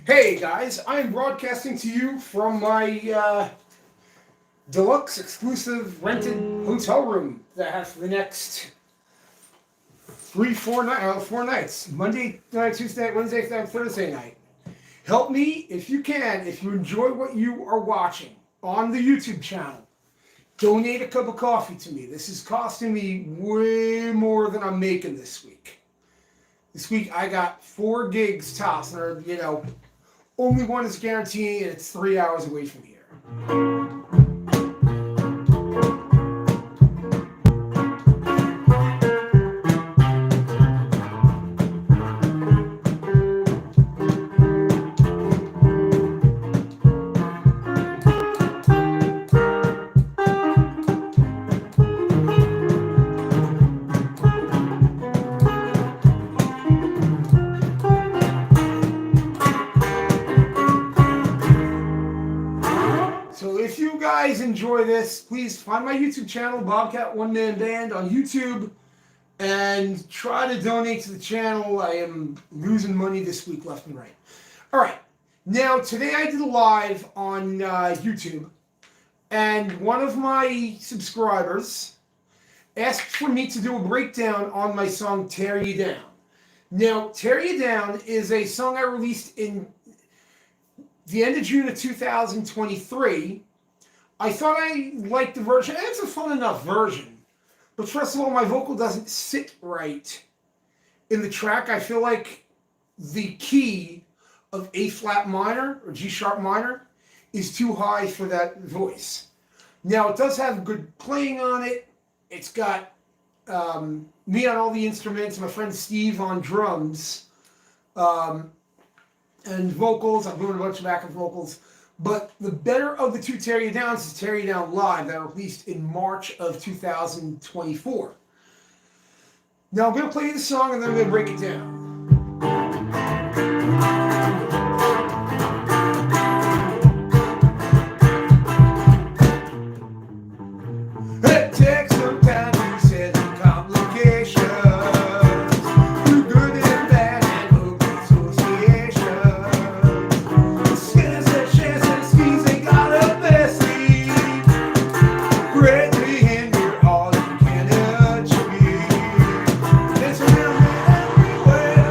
Hey guys, I'm broadcasting to you from my deluxe exclusive rented hotel room that I have for the next 4 nights. Monday night, Tuesday, Wednesday, Thursday night. Help me if you can, if you enjoy what you are watching on the YouTube channel. Donate a cup of coffee to me. This is costing me way more than I'm making this week. This week I got 4 gigs tops, and only one is guaranteed, and it's 3 hours away from here. So if you guys enjoy this, please find my YouTube channel, Bobcat One Man Band on YouTube, and try to donate to the channel. I am losing money this week left and right. All right. Now, today I did a live on YouTube, and one of my subscribers asked for me to do a breakdown on my song Tear You Down. Now, Tear You Down is a song I released in the end of June of 2023. I thought I liked the version, and it's a fun enough version. But first of all, my vocal doesn't sit right in the track. I feel like the key of A flat minor or G sharp minor is too high for that voice. Now, it does have good playing on it. It's got me on all the instruments, my friend Steve on drums, and vocals. I'm doing a bunch of backup vocals. But the better of the two Tear You Downs is Tear You Down Live, that released in March of 2024. Now, I'm going to play you the song, and then I'm going to break it down. It takes some time to settle complications. Everywhere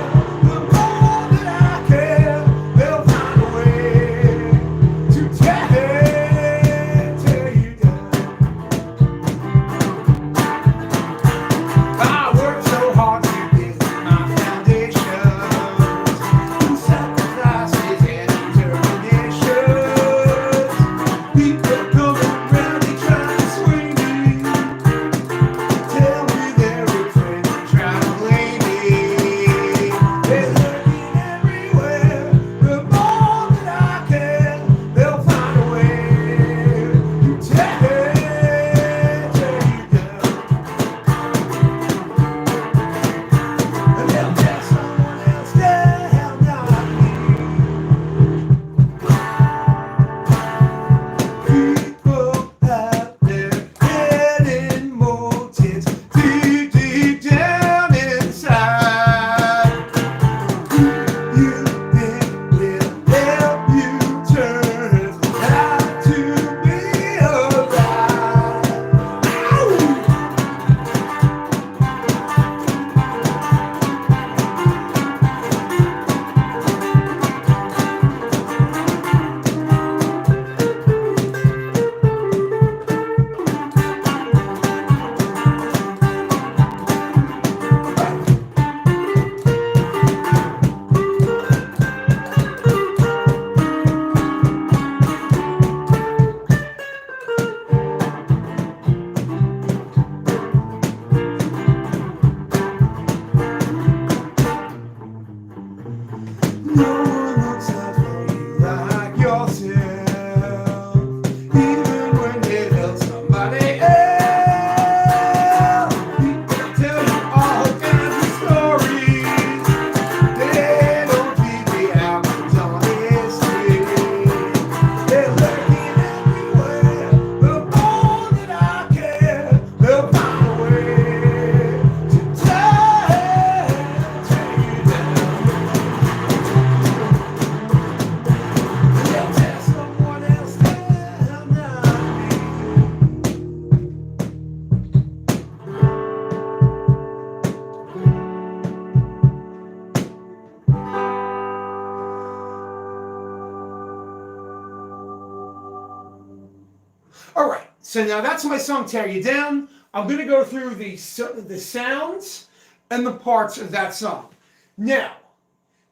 All right, so now that's my song, Tear You Down. I'm going to go through the sounds and the parts of that song. Now,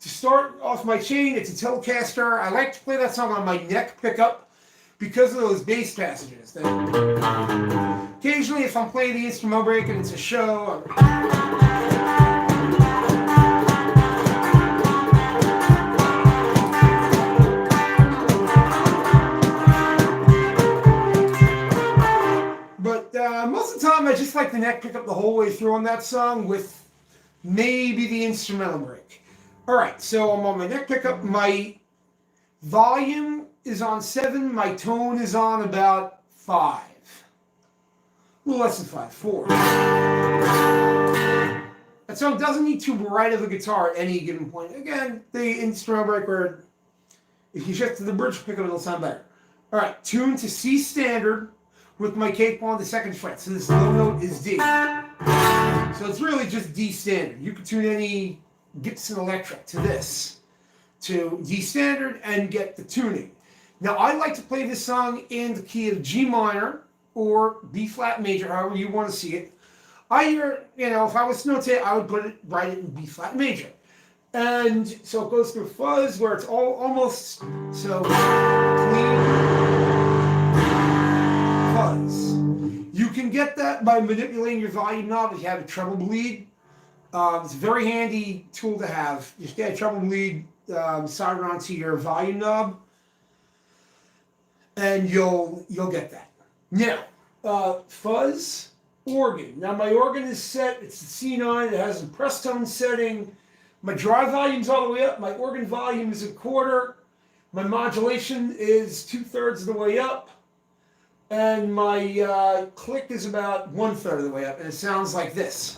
to start off my chain, it's a Telecaster. I like to play that song on my neck pickup because of those bass passages. Occasionally, if I'm playing the instrumental break and it's a show, but most of the time I just like the neck pickup the whole way through on that song with maybe the instrumental break. Alright, so I'm on my neck pickup. My volume is on 7. My tone is on about 5. A little less than 5, 4. That song doesn't need too bright of a guitar at any given point. Again, the instrumental break where if you shift to the bridge pickup, it'll sound better. Alright, tune to C standard with my cape on the 2nd fret. So this low note is D. So it's really just D standard. You can tune any Gibson Electric to this, to D standard, and get the tuning. Now I like to play this song in the key of G minor or B flat major, however you want to see it. If I was to notate, I would write it in B flat major. And so it goes through fuzz where it's all almost so clean fuzz. You can get that by manipulating your volume knob if you have a treble bleed. It's a very handy tool to have. Just get a treble bleed soldered onto your volume knob, and you'll get that. Now, fuzz, organ. Now my organ is set. It's the C9. It has a press tone setting. My dry volume's all the way up. My organ volume is a quarter. My modulation is 2/3 of the way up. And my click is about 1/3 of the way up. And it sounds like this.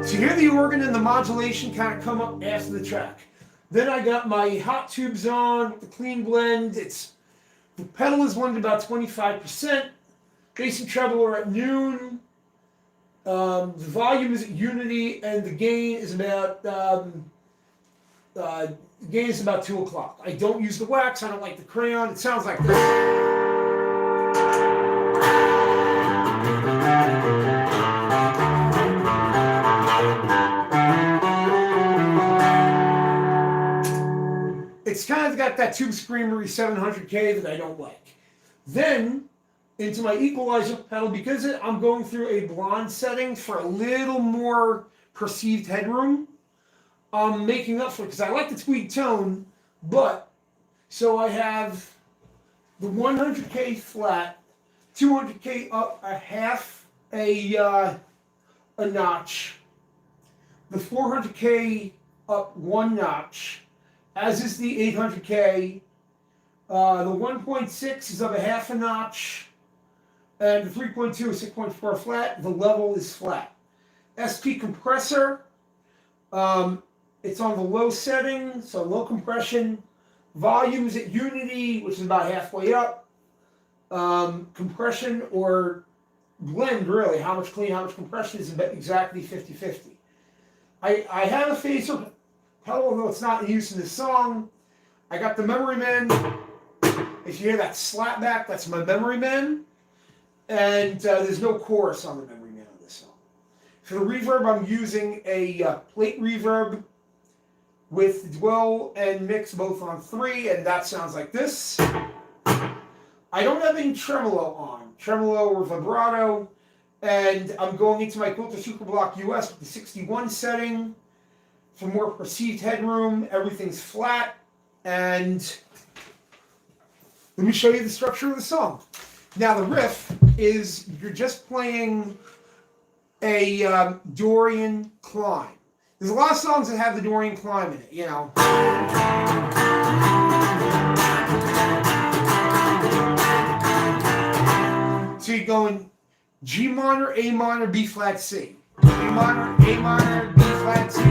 So you hear the organ and the modulation kind of come up after the track. Then I got my hot tubes on with the clean blend. The pedal is one at about 25%. Bass and treble are at noon. The volume is at unity, and the gain is about 2 o'clock. I don't use the wax. I don't like the crayon. It sounds like this. It's kind of got that Tube Screamery 700K that I don't like. Then, into my equalizer pedal, because I'm going through a blonde setting for a little more perceived headroom, I'm making up for it because I like the tweed tone, but so I have the 100K flat, 200K up a half a notch, the 400K up 1 notch, as is the 800K. The 1.6 is up a half a notch, and the 3.2 is 6.4 flat. The level is flat. SP compressor, it's on the low setting, so low compression. Volume is at unity, which is about halfway up. Compression or blend, really, how much clean, how much compression is exactly 50-50. I have a phaser pedal, although it's not in use in this song. I got the Memory Men. If you hear that slap back, that's my Memory Men. And there's no chorus on the Memory Men on this song. For the reverb, I'm using a plate reverb with dwell and mix both on 3, and that sounds like this. I don't have any tremolo on, tremolo or vibrato, and I'm going into my Quilter Superblock US with the 61 setting. For more perceived headroom, everything's flat, and let me show you the structure of the song. Now the riff is, you're just playing a Dorian climb. There's a lot of songs that have the Dorian climb in it, you know. So you're going G minor, A minor, B flat, C. G minor, A minor, B flat, C. G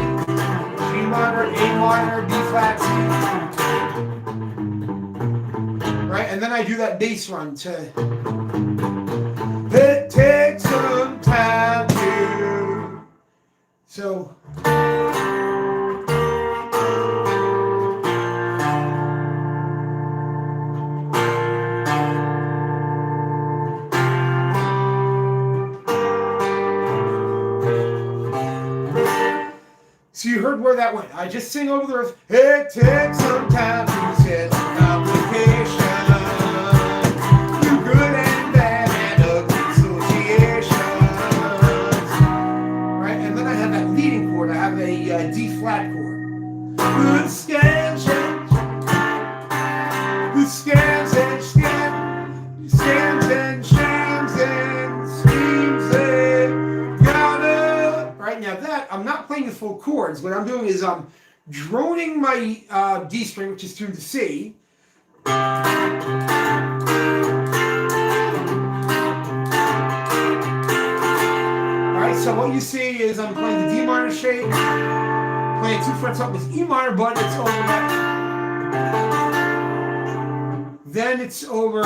minor, A minor, B flat, C. Right, and then I do that bass run to. It takes some time to. So. So you heard where that went. I just sing over the riff. It takes some time to set complications. Through good and bad and ugly associations. Right? And then I have that leading chord. I have a D flat chord. The scams and shams and schemes and gotta. Right now that I'm not playing the full chords. What I'm doing is I'm droning my D string, which is tuned to C. Alright, so what you see is I'm playing the D minor shape, playing 2 frets up with E minor, but it's over that. Then it's over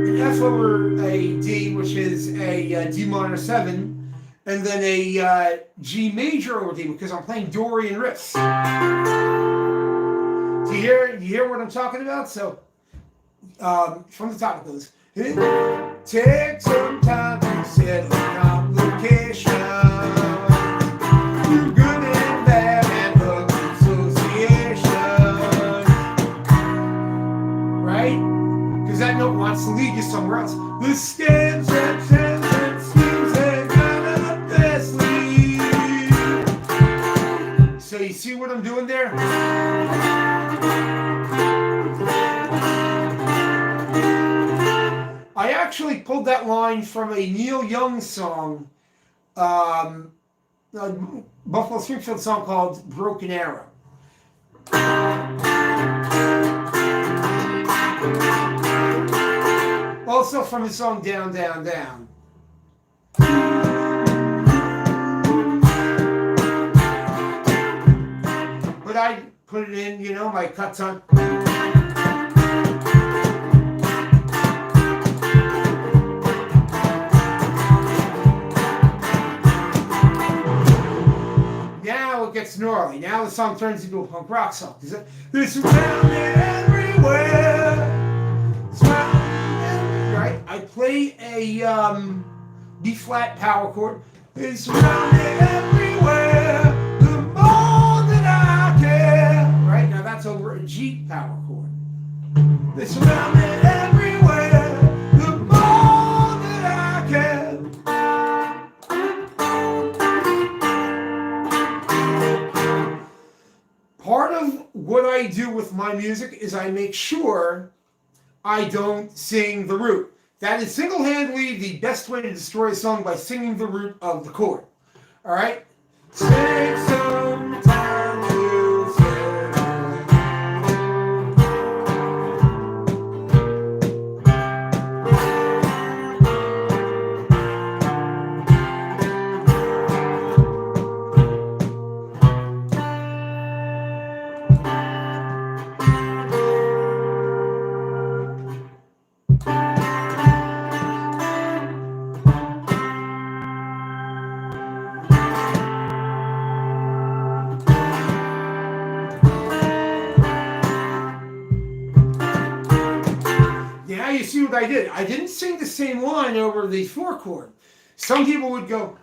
an F over a D, which is a D minor 7, and then a G major over D, because I'm playing Dorian riffs. Do you hear what I'm talking about? So, from the top it goes, it takes some time to set a complication. Through good and bad and ugly association. Right? Because that note wants to lead you somewhere else. The scams and schemes and manifestly. So you see what I'm doing there? I actually pulled that line from a Neil Young song, Buffalo Springfield song called Broken Arrow. Also from his song Down, Down, Down. But I put it in, you know, my cuts on. Now it gets gnarly. Now the song turns into a punk rock song. This around everywhere. Right? I play a B flat power chord. It's around everywhere. The more that I care. Right? Now that's over a G power chord. It's around everywhere. The more that I care. Part of what I do with my music is I make sure I don't sing the root. That is single-handedly the best way to destroy a song, by singing the root of the chord. All right? Take some time to you see what I did? I didn't sing the same line over the 4 chord. Some people would go,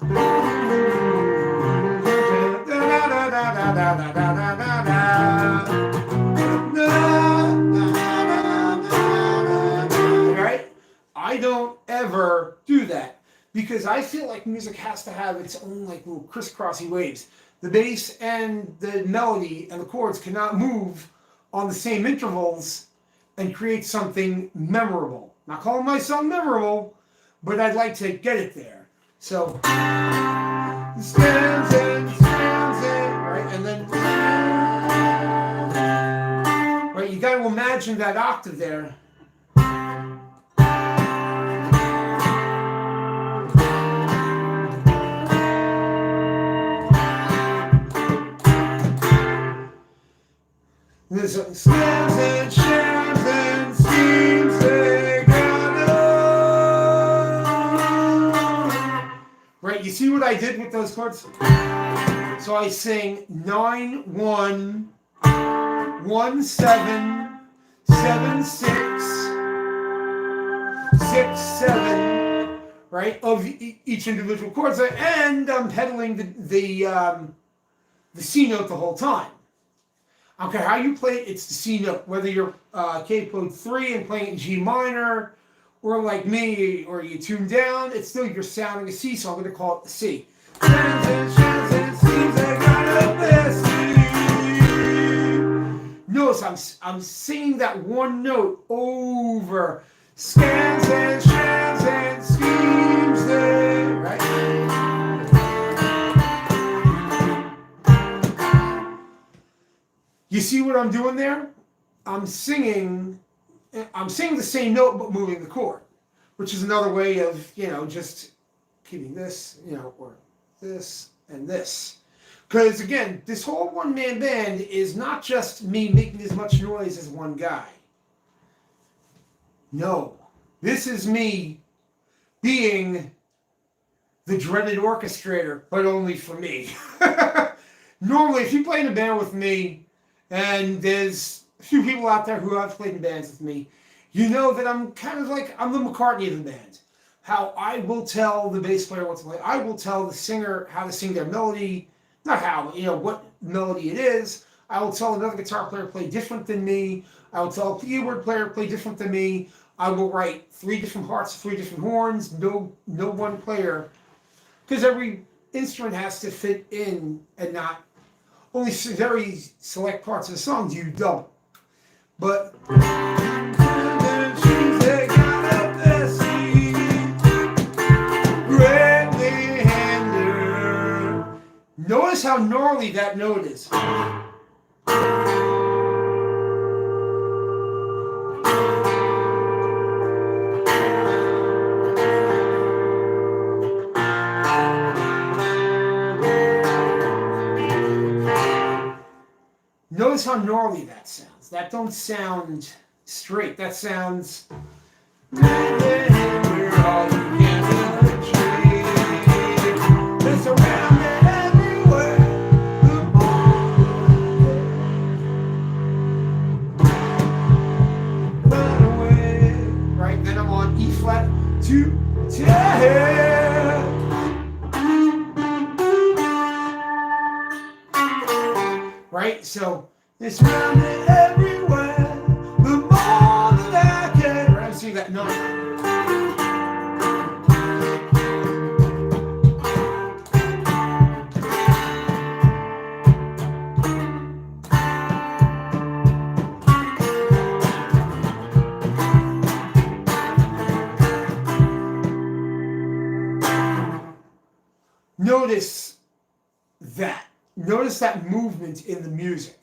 right? I don't ever do that, because I feel like music has to have its own like little crisscrossy waves. The bass and the melody and the chords cannot move on the same intervals and create something memorable. Not calling my song memorable, but I'd like to get it there. So, stands and, right? And then, right, you got to imagine that octave there. There's stands and shams and schemes they gotta. Right, you see what I did with those chords? So I sing 9, 1, 1, 7, 7, 6, 6, 7, right, of each individual chord, and I'm pedaling the C note the whole time. I don't care how you play it, it's the C note. Whether you're capoed 3 and playing it in G minor, or like me, or you tune down, it's still you're sounding a C, so I'm going to call it the C. Notice I'm singing that one note over. Scans and shams and schemes there, right? You see what I'm doing there? I'm singing the same note but moving the chord, which is another way of, just keeping this, or this and this. Because again, this whole one-man band is not just me making as much noise as one guy. No, this is me being the dreaded orchestrator, but only for me. Normally, if you play in a band with me, and there's a few people out there who have played in bands with me, you know that I'm kind of like, I'm the McCartney of the band. How I will tell the bass player what to play. I will tell the singer how to sing their melody. Not how, what melody it is. I will tell another guitar player to play different than me. I will tell a keyboard player to play different than me. I will write 3 different parts, 3 different horns, no one player. Because every instrument has to fit in, and not only very select parts of the song do you double. But notice how gnarly that note is. Notice how gnarly that sounds. That don't sound straight. That sounds... Right, then I'm on E flat to 10. Right, so it's round and everywhere, the more that I can. Right, I'm singing that note. Notice that. Notice that movement in the music.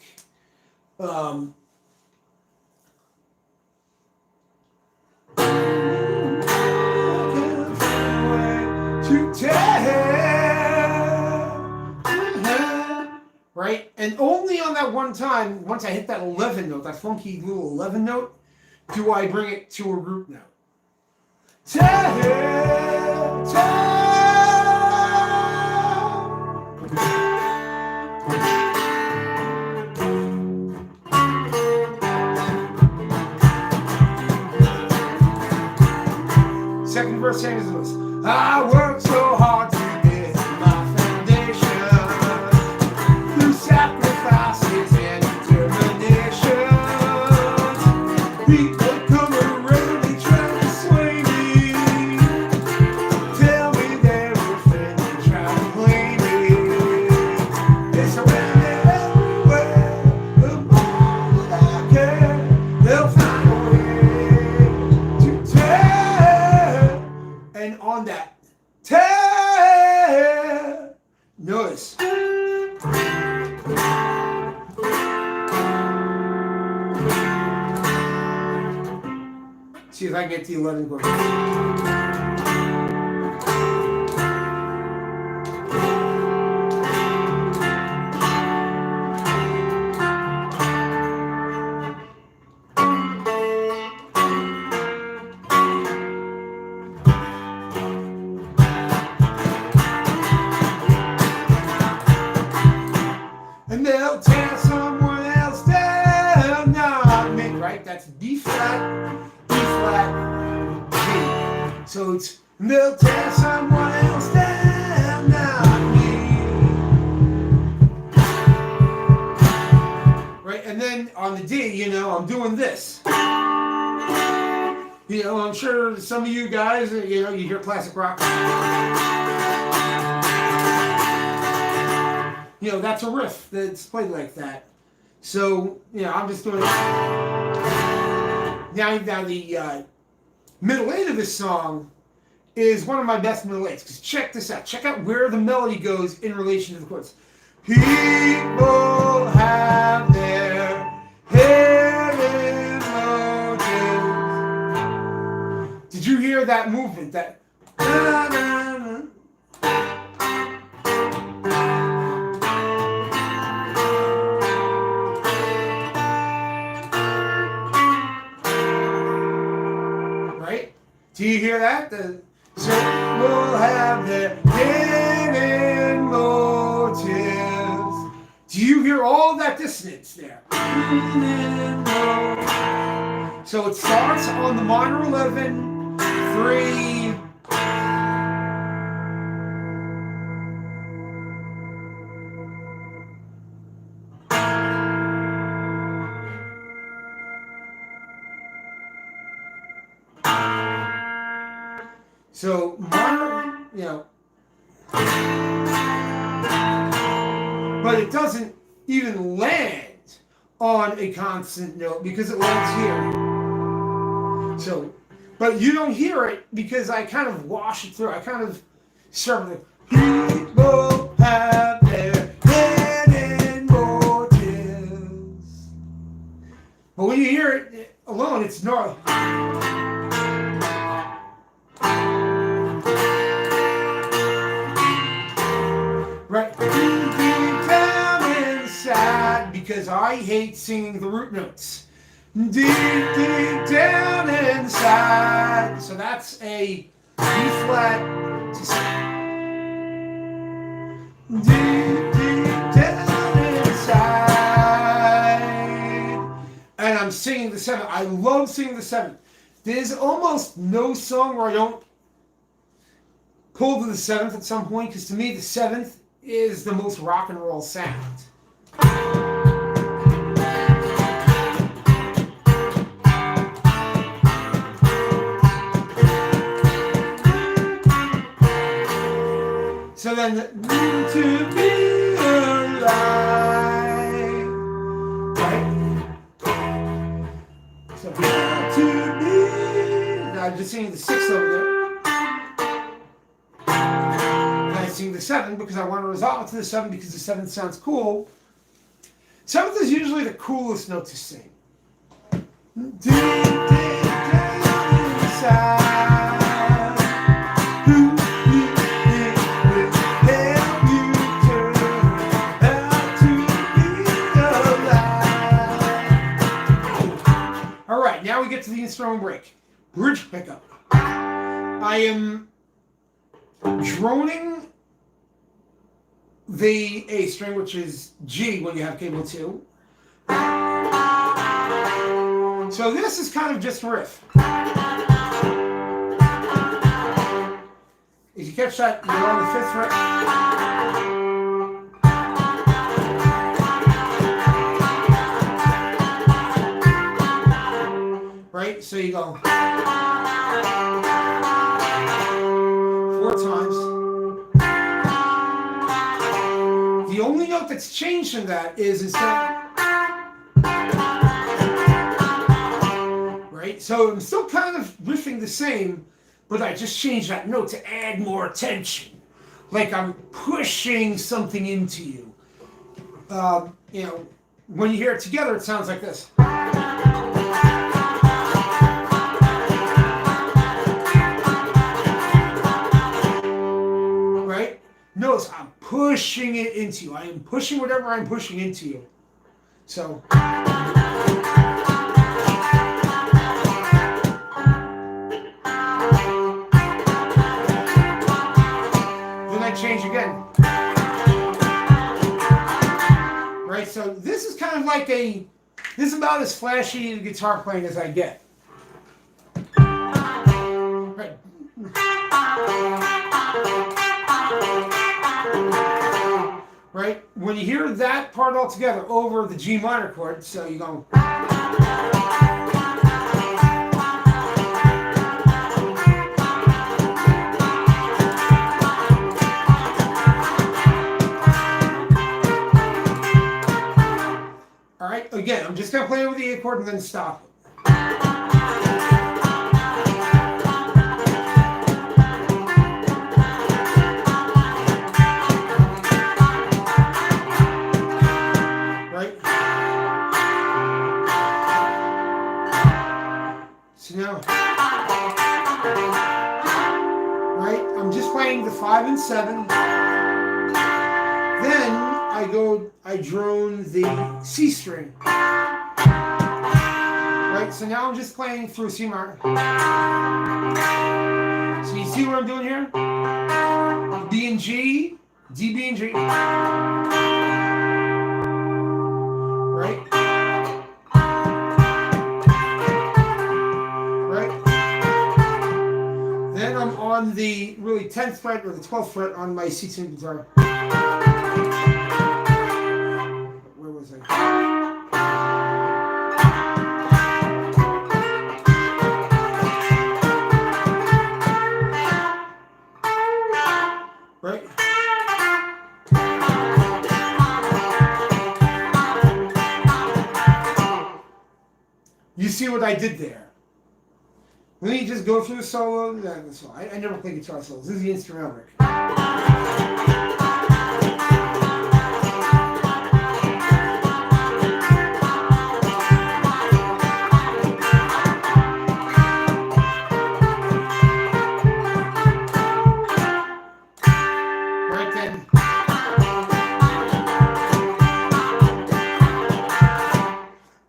Right? And only on that one time, once I hit that 11 note, that funky little 11 note, do I bring it to a group note. Second verse changes this. I work so hard to get my foundation through sacrifices and determination. People come around, they try to sway me, tell me they're a friend, they try to play me. They surround me everywhere, the more that I care, they'll find a way to tear. And on that tear, notice. See if I can get the 11 going. And they'll tear someone else down, not me. Right? That's B flat, E flat, G. So it's They'll tear someone else down, not me. Right, and then on the D, you know, I'm doing this. You know, I'm sure some of you guys, you know, you hear classic rock. You know, that's a riff that's played like that. So, you know, I'm just doing it. Now the middle eight of this song is one of my best middle eights. Because check this out. Check out where the melody goes in relation to the chords. People have their hidden motives. Did you hear that movement? That. Right? Do you hear that? The people have their hidden motives. Do you hear all of that dissonance there? So it starts on the minor 11, 3. So minor, you know, but it doesn't even land on a constant note because it lands here. So, but you don't hear it because I kind of wash it through. I kind of start with people have their hidden motives. But when you hear it alone, it's not. Right, deep down inside, because I hate singing the root notes. Deep down inside. So that's a B flat to C. Deep down inside. And I'm singing the 7th. I love singing the 7th. There's almost no song where I don't pull to the 7th at some point, because to me the 7th is the most rock and roll sound. So then, to be alive, right? So to be, I'm just singing the 6th over there. Sing the 7 because I want to resolve it to the 7 because the 7th sounds cool. 7th is usually the coolest note to sing. Deep down inside, who you think will help you turn out to be alive. All right, now we get to the instrumental break. Bridge pickup. I am droning the A string, which is G when you have cable 2. So this is kind of just riff. If you catch that, you're on the 5th fret. Right? So you go 4 times. The only note that's changed from that is instead, right? So I'm still kind of riffing the same, but I just changed that note to add more tension, like I'm pushing something into you. You know, when you hear it together, it sounds like this. Right? Notice I'm pushing it into you. I am pushing whatever I'm pushing into you. So. Then I change again. Right? So this is kind of like this is about as flashy a guitar playing as I get. Right. Right? When you hear that part all together over the G minor chord, so you go. All right, again, I'm just going to play over the A chord and then stop it. Right? So now, right, I'm just playing the 5 and 7. Then I drone the C string. Right, so now I'm just playing through C minor. So you see what I'm doing here? B and G, D, B and G. Right? Right? Then I'm on the really 10th fret or the 12th fret on my C string guitar. Where was I? Right? You see what I did there? Let me just go through the solo. I never play guitar solos. This is the instrumental record. Right then.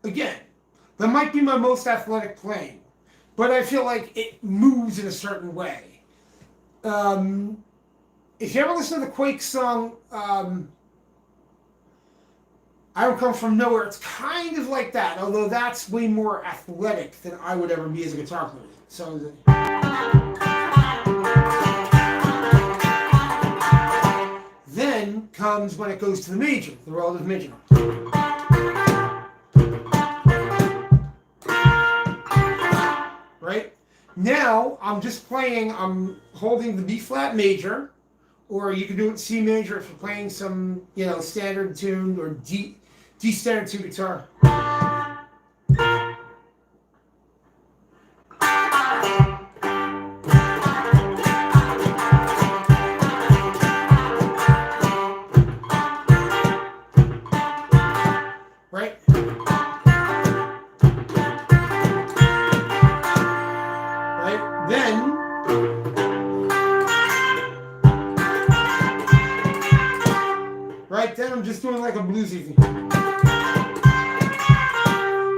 Again, that might be my most athletic playing, but I feel like it moves in a certain way. If you ever listen to the Quake song, I Don't Come From Nowhere, it's kind of like that, although that's way more athletic than I would ever be as a guitar player. So, then comes when it goes to the major, the relative major. Right? Now, I'm just playing, I'm holding the B flat major, or you can do it C major if you're playing some, standard tune, or D standard tune guitar. Right? Then, I'm just doing like a bluesy thing.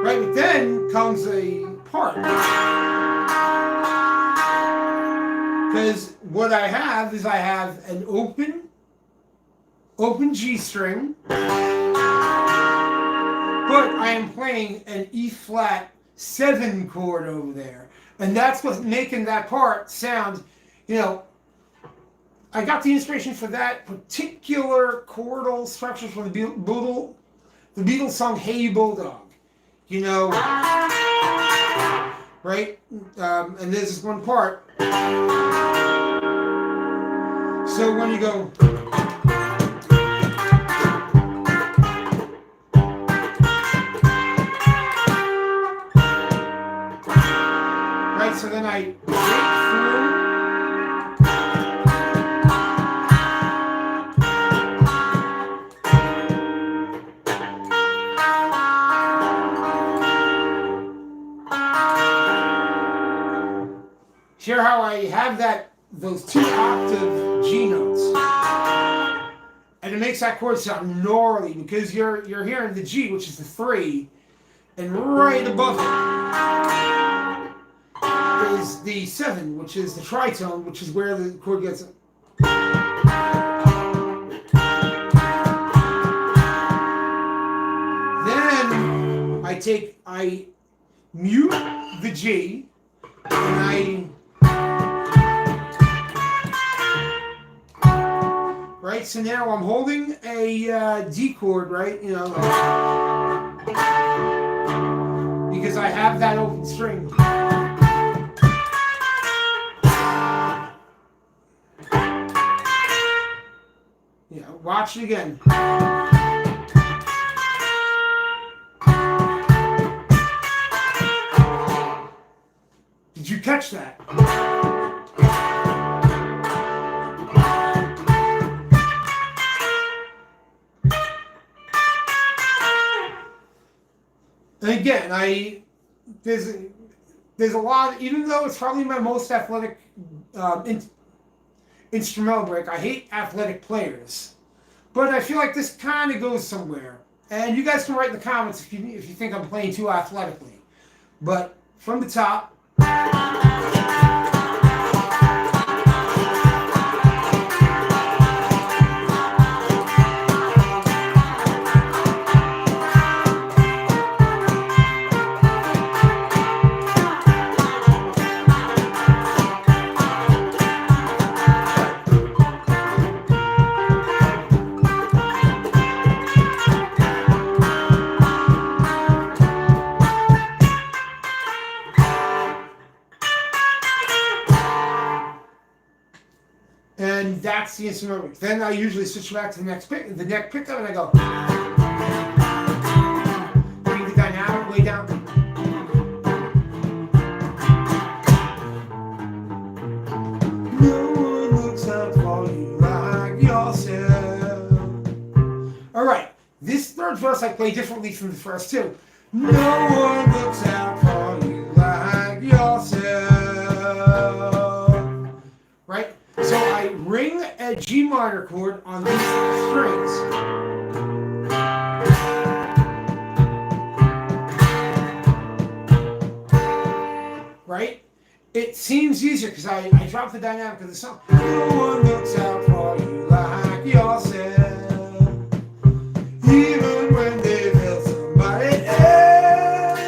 Right, but then comes a part. Because what I have is an open G string, but I am playing an E flat 7 chord over there. And that's what's making that part sound, I got the inspiration for that particular chordal structure from the Beatles song Hey Bulldog. Right? And there's this one part. So when you go... Right, so then I break through. Hear how I have those 2 octave G notes, and it makes that chord sound gnarly because you're hearing the G, which is the 3, and right above it is the 7, which is the tritone, which is where the chord gets it. Then I mute the G, and right? So now I'm holding a D chord, right? You know, because I have that open string. Yeah, watch it again. Did you catch that? And again, there's a lot, even though it's probably my most athletic instrumental break, I hate athletic players. But I feel like this kind of goes somewhere. And you guys can write in the comments if you think I'm playing too athletically. But from the top. And that's the instrumental. Then I usually switch back to the neck pickup, and I go. Bring the dynamic way down. No one looks out for you like yourself. All right, this third verse I play differently from the first two. No one looks out for you like yourself. Right? So I ring a G minor chord on these strings. Right? It seems easier because I drop the dynamic of the song. No one looks out for you like yourself, even when they feel somebody else.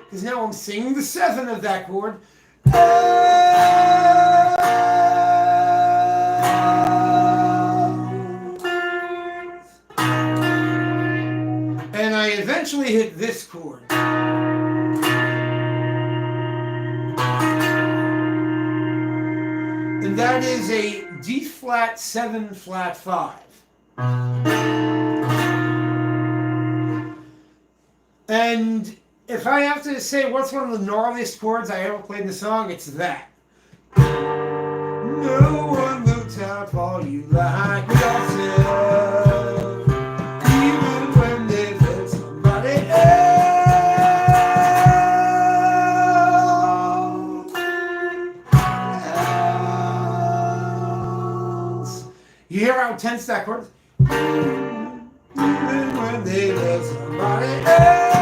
Because now I'm singing the seventh of that chord. And I eventually hit this chord. And that is a D flat 7 flat 5. And if I have to say what's one of the gnarliest chords I ever played in the song, it's that. No one looks out for you like yourself, even when they feel somebody else. You hear how tense that chord is? Even when they feel somebody else.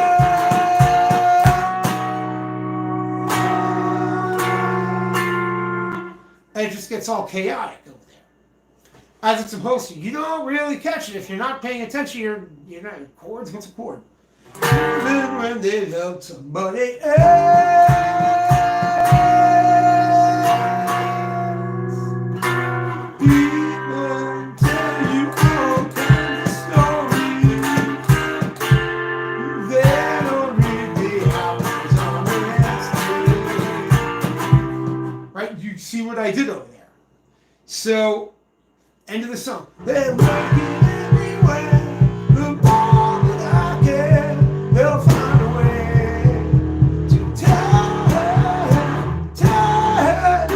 It just gets all chaotic over there, as it's supposed to. You don't really catch it if you're not paying attention. You're not chords. What's a chord? Even when they love somebody else, people tell you all kinds of stories. They don't really happen on right? You see what I did over there. So, end of the song. They're working everywhere. The more that I can, they'll find a way to tell you down.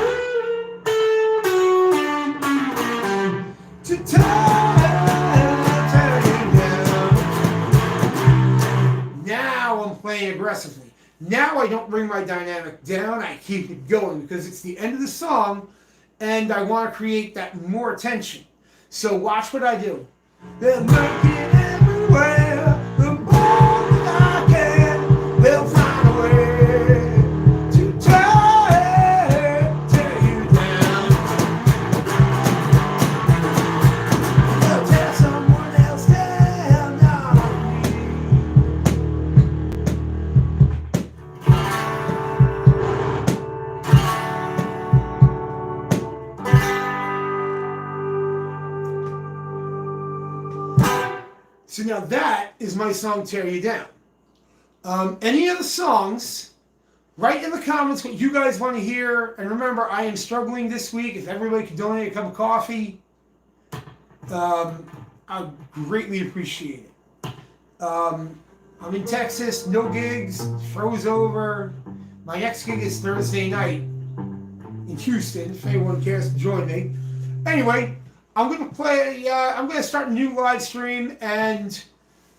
Now I'm playing aggressively. Now I don't bring my dynamic down, I keep it going because it's the end of the song and I want to create that more tension. So watch what I do. They're looking everywhere, the more that I can, they'll find a way to tear you down. They'll tear someone else down, not me. So now that is my song, Tear You Down. Any other songs, write in the comments what you guys want to hear. And remember, I am struggling this week. If everybody could donate a cup of coffee, I'd greatly appreciate it. I'm in Texas, no gigs, froze over. My next gig is Thursday night in Houston, if anyone cares to join me. Anyway, I'm gonna start a new live stream and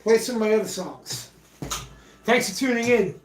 play some of my other songs. Thanks for tuning in.